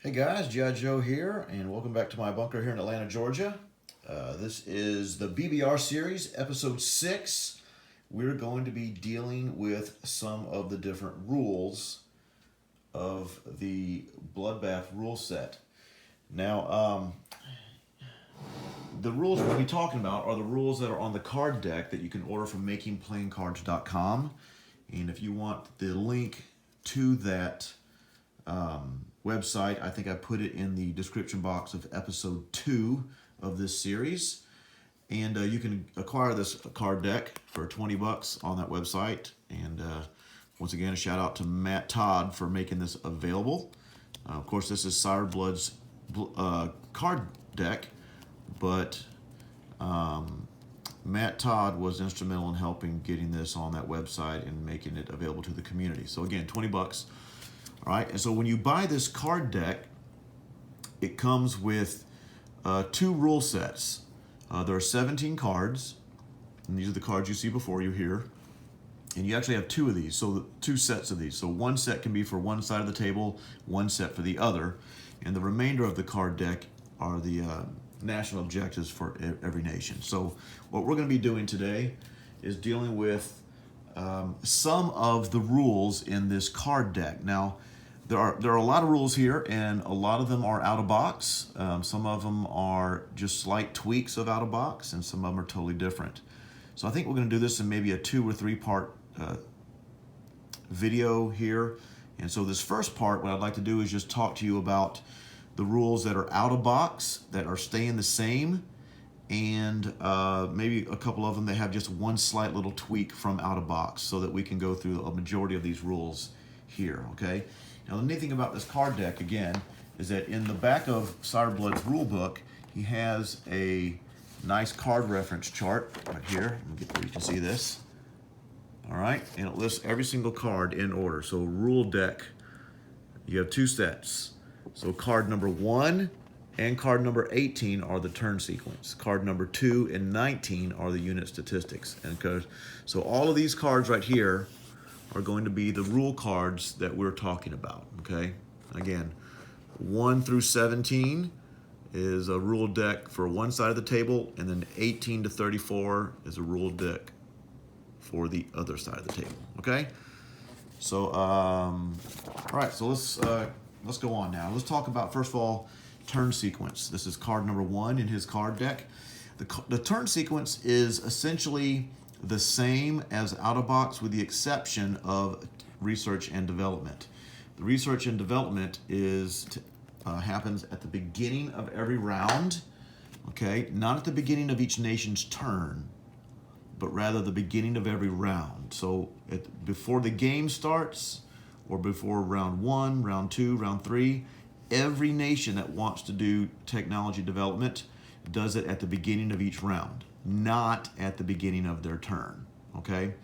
Hey guys, Gijoe here, and welcome back to my bunker here in Atlanta, Georgia. This is the BBR series, episode 6. We're going to be dealing with some of the different rules of the Bloodbath rule set. Now, the rules we're going to be talking about are the rules that are on the card deck that you can order from makingplayingcards.com. And if you want the link to that website, I think I put it in the description box of episode 2 of this series. And you can acquire this card deck for 20 bucks on that website. And once again, a shout out to Matt Todd for making this available. Of course, this is Sire Blood's card deck, but Matt Todd was instrumental in helping getting this on that website and making it available to the community. So again, 20 bucks. All right, and so when you buy this card deck, it comes with 2 rule sets. There are 17 cards, and these are the cards you see before you here. And you actually have 2 of these, so 2 sets of these. So one set can be for one side of the table, one set for the other. And the remainder of the card deck are the national objectives for every nation. So what we're going to be doing today is dealing with some of the rules in this card deck. Now, there are a lot of rules here, and a lot of them are out of box. Some of them are just slight tweaks of out of box, and some of them are totally different. So I think we're going to do this in maybe a 2 or 3 part video here. And so this first part, what I'd like to do is just talk to you about the rules that are out of box, that are staying the same, and maybe a couple of them that have just one slight little tweak from out of box, so that we can go through a majority of these rules here, okay? Now, the neat thing about this card deck, again, is that in the back of Sire Blood's rule book, he has a nice card reference chart right here. Let me get where you can see this. All right, and it lists every single card in order. So rule deck, you have 2 sets. So card number 1 and card number 18 are the turn sequence. Card number 2 and 19 are the unit statistics. And so all of these cards right here are going to be the rule cards that we're talking about, okay? Again, 1 through 17 is a rule deck for one side of the table, and then 18 to 34 is a rule deck for the other side of the table, okay? So, all right, so let's go on now. Let's talk about, first of all, turn sequence. This is card number 1 in his card deck. The turn sequence is essentially the same as out of box, with the exception of research and development. The research and development happens at the beginning of every round, okay? Not at the beginning of each nation's turn, but rather the beginning of every round. So before the game starts, or before round 1, round 2, round 3, every nation that wants to do technology development does it at the beginning of each round, not at the beginning of their turn, okay?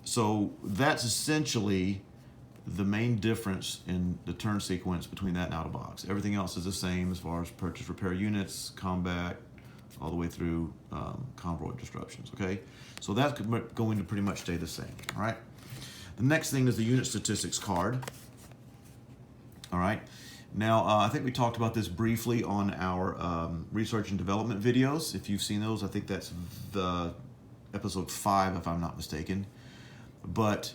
So that's essentially the main difference in the turn sequence between that and out of box. Everything else is the same as far as purchase, repair units, combat, all the way through convoy disruptions, okay? So that's going to pretty much stay the same, all right? The next thing is the unit statistics card, all right? Now, I think we talked about this briefly on our research and development videos. If you've seen those, I think that's the episode 5, if I'm not mistaken. But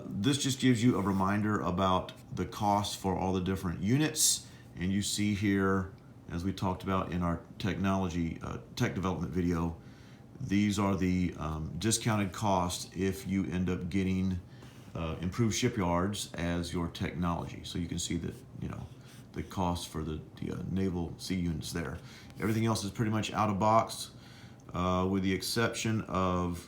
this just gives you a reminder about the cost for all the different units. And you see here, as we talked about in our tech development video, these are the discounted costs if you end up getting improved shipyards as your technology. So you can see that, you know, the cost for the naval sea units there. Everything else is pretty much out of box, with the exception of,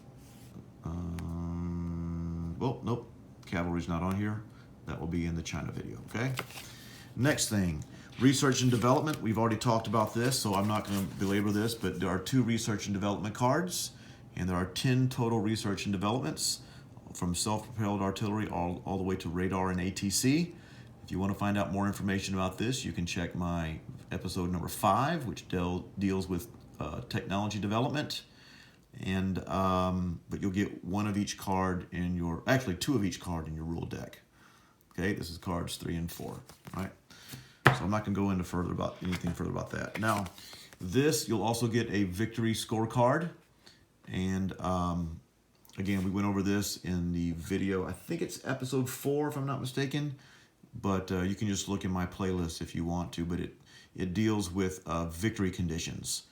well, nope, cavalry's not on here. That will be in the China video, okay? Next thing, research and development. We've already talked about this, so I'm not going to belabor this, but there are 2 research and development cards, and there are 10 total research and developments, from self-propelled artillery all the way to radar and ATC. If you want to find out more information about this, you can check my episode number 5, which deals with technology development. And but you'll get 1 of each card in your, actually 2 of each card in your rule deck. Okay, this is cards 3 and 4. right? So I'm not going to go into anything further about that. Now, this, you'll also get a victory scorecard. And again, we went over this in the video. I think it's episode 4, if I'm not mistaken. But you can just look in my playlist if you want to. But it deals with victory conditions.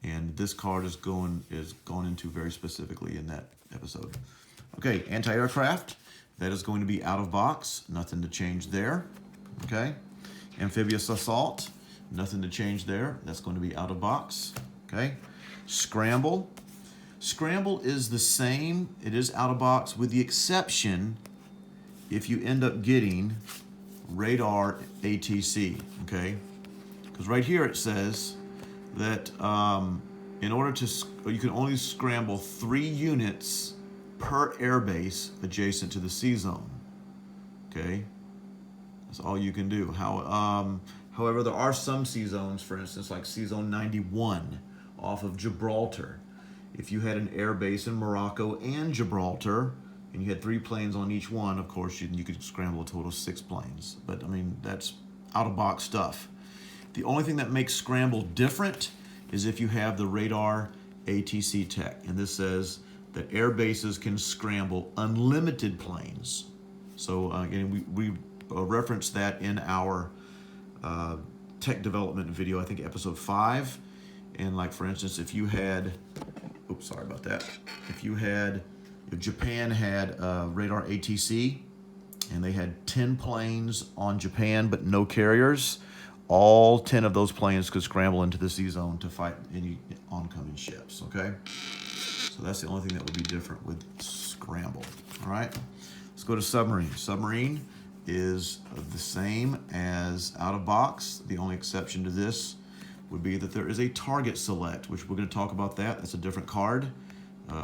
And this card is gone into very specifically in that episode. Okay, anti-aircraft. That is going to be out of box. Nothing to change there. Okay. Amphibious assault. Nothing to change there. That's going to be out of box. Okay. Scramble. Scramble is the same. It is out of box with the exception if you end up getting radar ATC. Okay. Because right here it says that in order to, you can only scramble 3 units per airbase adjacent to the C zone. Okay, that's all you can do. However, there are some C zones, for instance, like C zone 91 off of Gibraltar. If you had an airbase in Morocco and Gibraltar, and you had 3 planes on each one, of course, you could scramble a total of 6 planes. But I mean, that's out of box stuff. The only thing that makes scramble different is if you have the radar ATC tech, and this says that air bases can scramble unlimited planes. So again, we referenced that in our tech development video, I think episode 5. And like, for instance, if you had, oops, sorry about that. If Japan had radar ATC and they had 10 planes on Japan but no carriers, all 10 of those planes could scramble into the C zone to fight any oncoming ships, okay? So that's the only thing that would be different with scramble. All right, let's go to submarine. Submarine is the same as out of box. The only exception to this would be that there is a target select, which we're going to talk about that. That's a different card.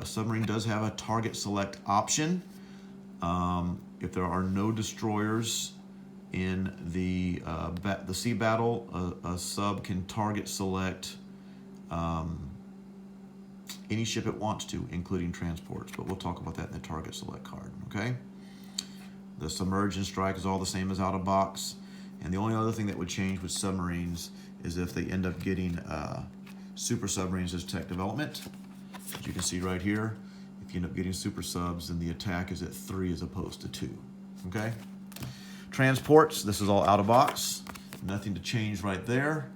Submarine does have a target select option. If there are no destroyers in the sea battle, a sub can target select any ship it wants to, including transports, but we'll talk about that in the target select card, okay? The submerge and strike is all the same as out of box, and the only other thing that would change with submarines is if they end up getting super submarines as tech development. As you can see right here, if you end up getting super subs, then the attack is at 3 as opposed to 2, okay? Transports, this is all out of box. Nothing to change right there,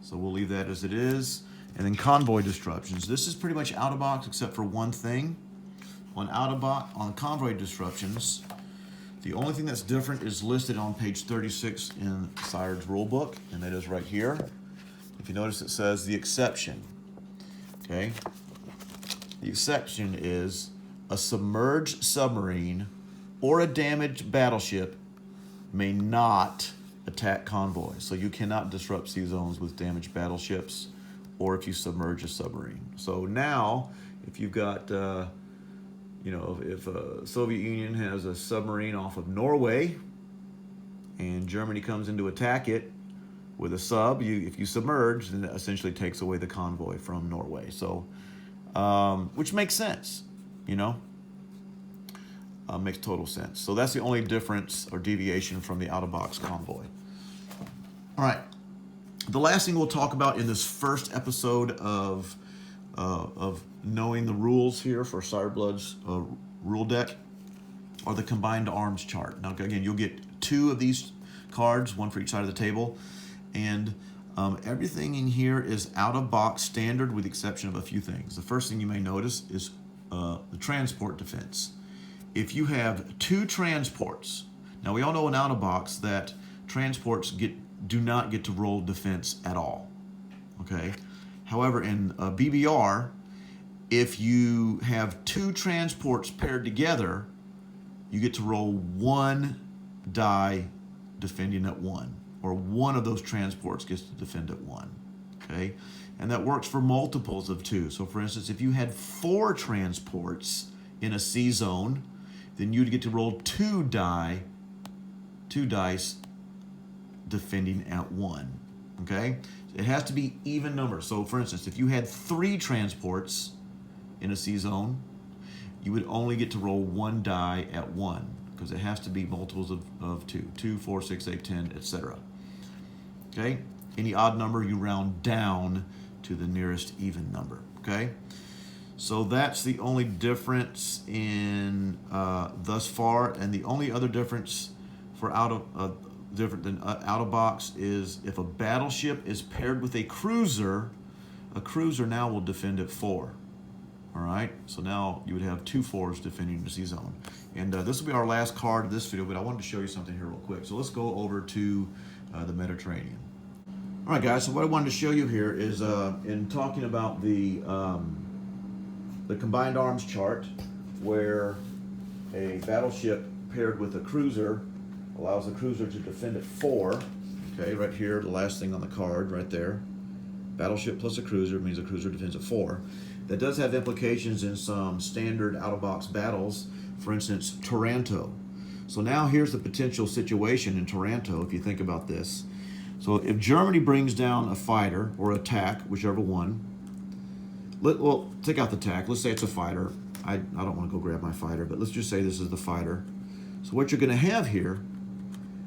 so we'll leave that as it is. And then convoy disruptions. This is pretty much out of box except for one thing. On convoy disruptions, the only thing that's different is listed on page 36 in Sired's rulebook, and that is right here. If you notice, it says the exception. Okay? The exception is a submerged submarine or a damaged battleship may not attack convoys. So you cannot disrupt sea zones with damaged battleships or if you submerge a submarine. So now, if you've got, if Soviet Union has a submarine off of Norway and Germany comes in to attack it with a sub, if you submerge, then that essentially takes away the convoy from Norway. So, which makes sense, makes total sense. So that's the only difference or deviation from the out-of-box convoy. All right. The last thing we'll talk about in this first episode of knowing the rules here for Sireblood's rule deck are the combined arms chart. Now, again, you'll get 2 of these cards, one for each side of the table, and everything in here is out-of-box standard with the exception of a few things. The first thing you may notice is the transport defense. If you have 2 transports, now we all know in out-of-box that transports do not get to roll defense at all, okay? However, in BBR, if you have 2 transports paired together, you get to roll 1 die defending at 1, or one of those transports gets to defend at 1, okay? And that works for multiples of 2. So for instance, if you had 4 transports in a C zone, then you'd get to roll 2 dice defending at 1, okay? It has to be even numbers. So for instance, if you had 3 transports in a C zone, you would only get to roll 1 die at 1, because it has to be multiples of 2. 2, 4, 6, 8, 10, etc. Okay? Any odd number you round down to the nearest even number. Okay? So that's the only difference in thus far, and the only other difference for different than out of box is if a battleship is paired with a cruiser now will defend at 4. All right, so now you would have 2 4s defending the sea zone. And this will be our last card of this video, but I wanted to show you something here real quick. So let's go over to the Mediterranean. All right, guys, so what I wanted to show you here is in talking about the combined arms chart, where a battleship paired with a cruiser allows the cruiser to defend at 4. Okay, right here, the last thing on the card, right there. Battleship plus a cruiser means a cruiser defends at 4. That does have implications in some standard out-of-box battles, for instance, Taranto. So now here's the potential situation in Taranto, if you think about this. So if Germany brings down a fighter or attack, whichever one, well, take out the attack. Let's say it's a fighter. I don't want to go grab my fighter, but let's just say this is the fighter. So what you're going to have here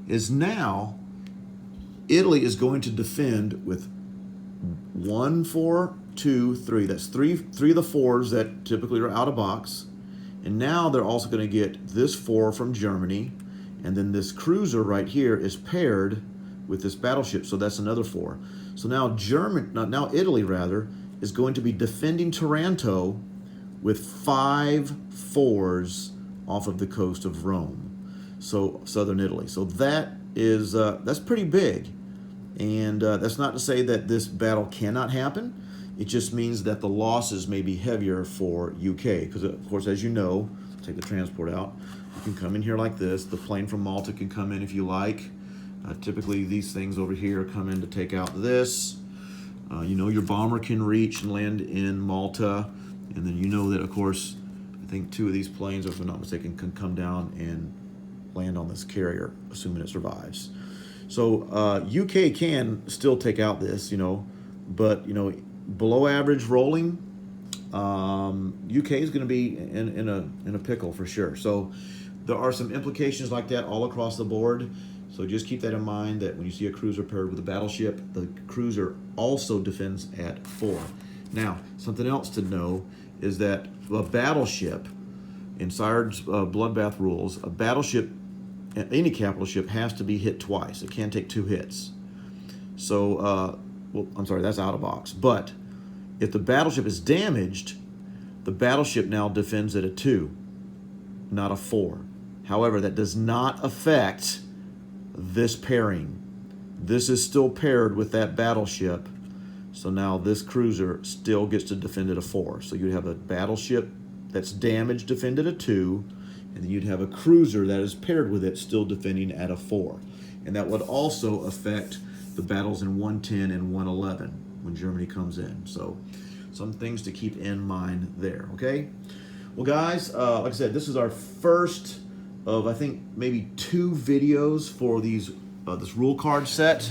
is now Italy is going to defend with 1, 4, 2, 3. That's three of the 4s that typically are out of box. And now they're also going to get this 4 from Germany. And then this cruiser right here is paired with this battleship. So that's another 4. So now Italy rather is going to be defending Taranto with 5 4s off of the coast of Rome. So southern Italy. So that is that's pretty big. And that's not to say that this battle cannot happen. It just means that the losses may be heavier for UK. Because, of course, as you know, take the transport out, you can come in here like this. The plane from Malta can come in if you like. Typically, these things over here come in to take out this. You know, your bomber can reach and land in Malta. And then you know that, of course, I think 2 of these planes, if I'm not mistaken, can come down and land on this carrier, assuming it survives. So UK can still take out this, you know, but, you know, below average rolling, UK is going to be in a pickle for sure. So there are some implications like that all across the board. So just keep that in mind, that when you see a cruiser paired with a battleship, the cruiser also defends at 4. Now, something else to know is that a battleship, in Sired's Bloodbath rules, a battleship, any capital ship, has to be hit twice. It can't take 2 hits. So, well, I'm sorry, that's out of box. But if the battleship is damaged, the battleship now defends at a 2, not a 4. However, that does not affect this pairing. This is still paired with that battleship. So now this cruiser still gets to defend at a 4. So you'd have a battleship that's damaged defended at a 2, and then you'd have a cruiser that is paired with it still defending at a 4. And that would also affect the battles in 110 and 111 when Germany comes in. So some things to keep in mind there, okay? Well, guys, like I said, this is our first of, I think, maybe 2 videos for these this rule card set.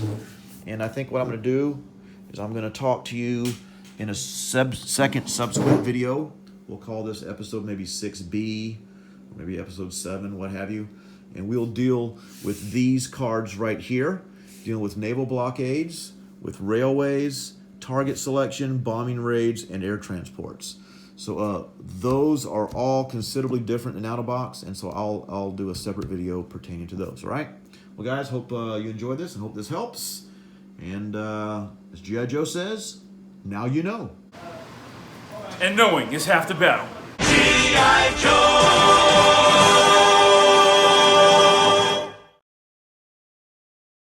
And I think what I'm going to do is I'm going to talk to you in a second subsequent video. We'll call this episode maybe 6B, or maybe episode 7, what have you. And we'll deal with these cards right here, dealing with naval blockades, with railways, target selection, bombing raids, and air transports. So those are all considerably different than out-of-box, and so I'll do a separate video pertaining to those, all right? Well, guys, hope you enjoyed this and hope this helps. And as Gijoe says, now you know. And knowing is half the battle. Gijoe!